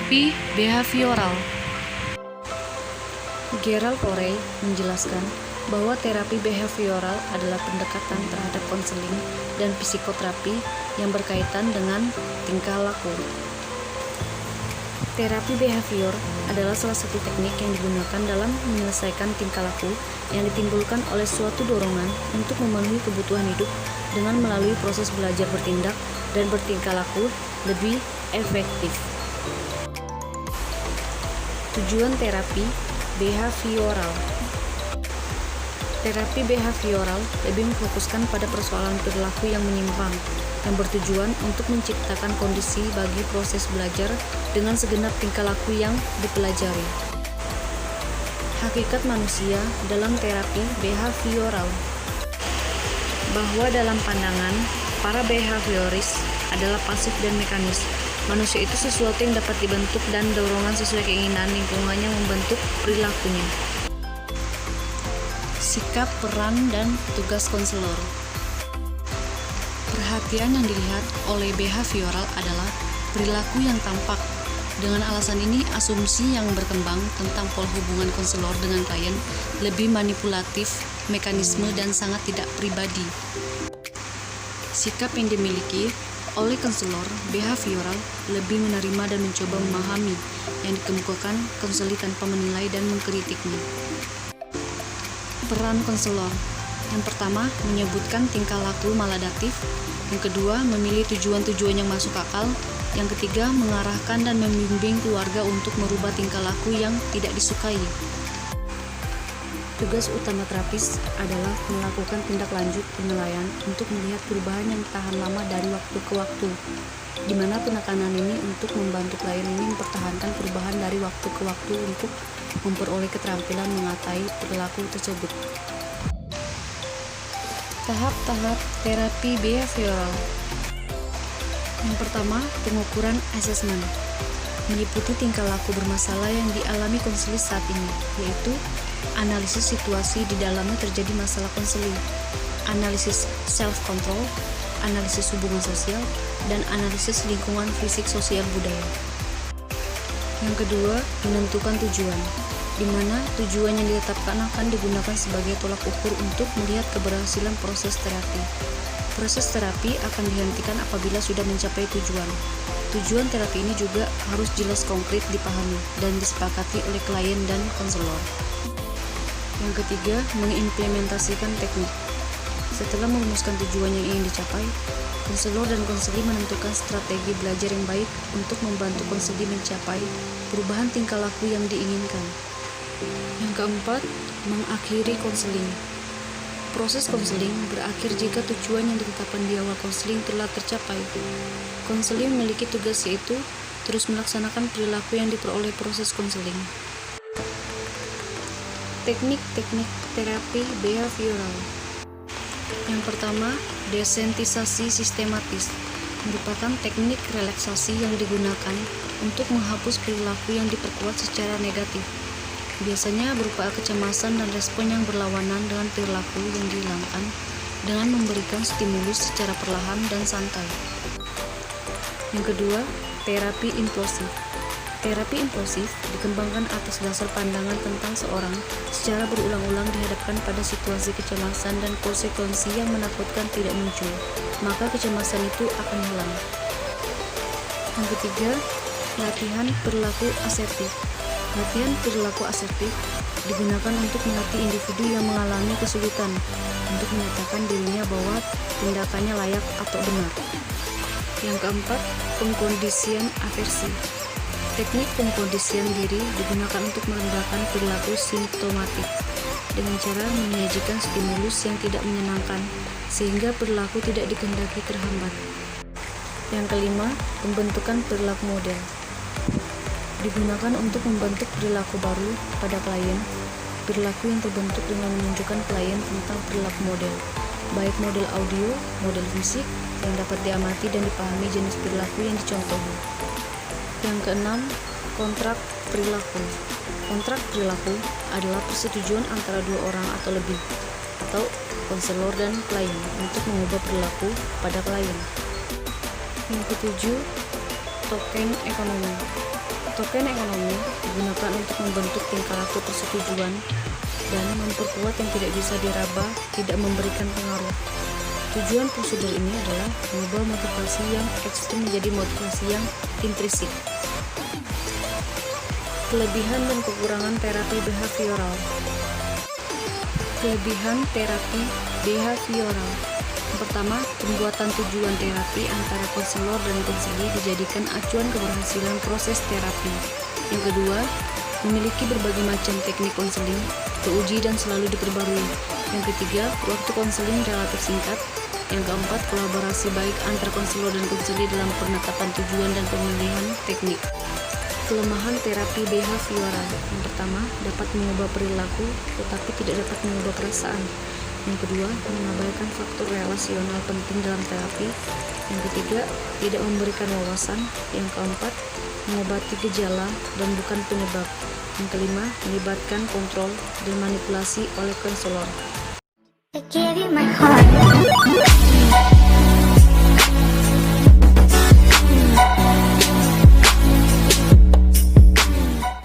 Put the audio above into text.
Terapi behavioral. Gerald Corey menjelaskan bahwa terapi behavioral adalah pendekatan terhadap konseling dan psikoterapi yang berkaitan dengan tingkah laku. Terapi behavior adalah salah satu teknik yang digunakan dalam menyelesaikan tingkah laku yang ditimbulkan oleh suatu dorongan untuk memenuhi kebutuhan hidup dengan melalui proses belajar bertindak dan bertingkah laku lebih efektif. Tujuan terapi behavioral. Terapi behavioral lebih memfokuskan pada persoalan perilaku yang menyimpang, yang bertujuan untuk menciptakan kondisi bagi proses belajar dengan segenap tingkah laku yang dipelajari. Hakikat manusia dalam terapi behavioral. Bahwa dalam pandangan para behavioris adalah pasif dan mekanis. Manusia itu sesuatu yang dapat dibentuk dan dorongan sesuai keinginan lingkungannya membentuk perilakunya. Sikap, peran, dan tugas konselor. Perhatian yang dilihat oleh behavioral adalah perilaku yang tampak. Dengan alasan ini, asumsi yang berkembang tentang pola hubungan konselor dengan klien lebih manipulatif, mekanisme, dan sangat tidak pribadi. Sikap yang dimiliki oleh konselor behavioral lebih menerima dan mencoba memahami yang dikemukakan konseling tanpa menilai dan mengkritiknya. Peran konselor. Yang pertama, menyebutkan tingkah laku maladaptif. Yang kedua, memilih tujuan-tujuan yang masuk akal. Yang ketiga, mengarahkan dan membimbing keluarga untuk merubah tingkah laku yang tidak disukai. Tugas utama terapis adalah melakukan tindak lanjut penilaian untuk melihat perubahan yang tahan lama dari waktu ke waktu, di mana penekanan ini untuk membantu klien ini mempertahankan perubahan dari waktu ke waktu untuk memperoleh keterampilan mengatai perilaku tersebut. Tahap-tahap terapi behavioral. Yang pertama, pengukuran asesmen, meliputi tingkah laku bermasalah yang dialami konseling saat ini, yaitu analisis situasi di dalamnya terjadi masalah konseling, analisis self-control, analisis hubungan sosial, dan analisis lingkungan fisik sosial budaya. Yang kedua, menentukan tujuan, di mana tujuan yang ditetapkan akan digunakan sebagai tolak ukur untuk melihat keberhasilan proses terapi. Proses terapi akan dihentikan apabila sudah mencapai tujuan. Tujuan terapi ini juga harus jelas konkret dipahami dan disepakati oleh klien dan konselor. Yang ketiga, mengimplementasikan teknik. Setelah merumuskan tujuan yang ingin dicapai, konselor dan konseli menentukan strategi belajar yang baik untuk membantu konseli mencapai perubahan tingkah laku yang diinginkan. Yang keempat, mengakhiri konseling. Proses konseling berakhir jika tujuan yang ditetapkan di awal konseling telah tercapai. Konseling memiliki tugas yaitu terus melaksanakan perilaku yang diperoleh proses konseling. Teknik-teknik terapi behavioral. Yang pertama, desensitisasi sistematis, merupakan teknik relaksasi yang digunakan untuk menghapus perilaku yang diperkuat secara negatif. Biasanya berupa kecemasan dan respon yang berlawanan dengan perilaku yang dihilangkan dengan memberikan stimulus secara perlahan dan santai. Yang kedua, terapi impulsif. Terapi impulsif dikembangkan atas dasar pandangan tentang seorang secara berulang-ulang dihadapkan pada situasi kecemasan dan konsekuensi yang menakutkan tidak muncul, maka kecemasan itu akan hilang. Yang ketiga, latihan perilaku asertif. Latihan perilaku asertif digunakan untuk melatih individu yang mengalami kesulitan untuk menyatakan dirinya bahwa tindakannya layak atau benar. Yang keempat, pengkondisian aversi. Teknik pengkondisian diri digunakan untuk merendahkan perilaku simptomatik dengan cara menyajikan stimulus yang tidak menyenangkan sehingga perilaku tidak dikehendaki terhambat. Yang kelima, pembentukan perilaku model. Digunakan untuk membentuk perilaku baru pada klien. Perilaku yang terbentuk dengan menunjukkan klien tentang perilaku model, baik model audio, model fisik yang dapat diamati dan dipahami jenis perilaku yang dicontohi. Yang keenam, kontrak perilaku. Kontrak perilaku adalah persetujuan antara dua orang atau lebih, atau konselor dan klien untuk mengubah perilaku pada klien. Yang ketujuh, token ekonomi. Token ekonomi digunakan untuk membentuk tingkah laku persetujuan dan memperkuat yang tidak bisa diraba, tidak memberikan pengaruh. Tujuan prosedur ini adalah mengubah motivasi yang ekstrim menjadi motivasi yang intrinsik. Kelebihan dan kekurangan terapi behavioral. Kelebihan terapi behavioral. Yang pertama, pembuatan tujuan terapi antara konselor dan konseli dijadikan acuan keberhasilan proses terapi. Yang kedua, memiliki berbagai macam teknik konseling, teruji dan selalu diperbarui. Yang ketiga, waktu konseling relatif singkat. Yang keempat, kolaborasi baik antar konselor dan konseli dalam penetapan tujuan dan pemilihan teknik. Kelemahan terapi behavioral. Yang pertama, dapat mengubah perilaku tetapi tidak dapat mengubah perasaan. Yang kedua, mengabaikan faktor relasional penting dalam terapi. Yang ketiga, tidak memberikan wawasan. Yang keempat, mengobati gejala dan bukan penyebab. Yang kelima, melibatkan kontrol dan manipulasi oleh konselor. I gave you my heart.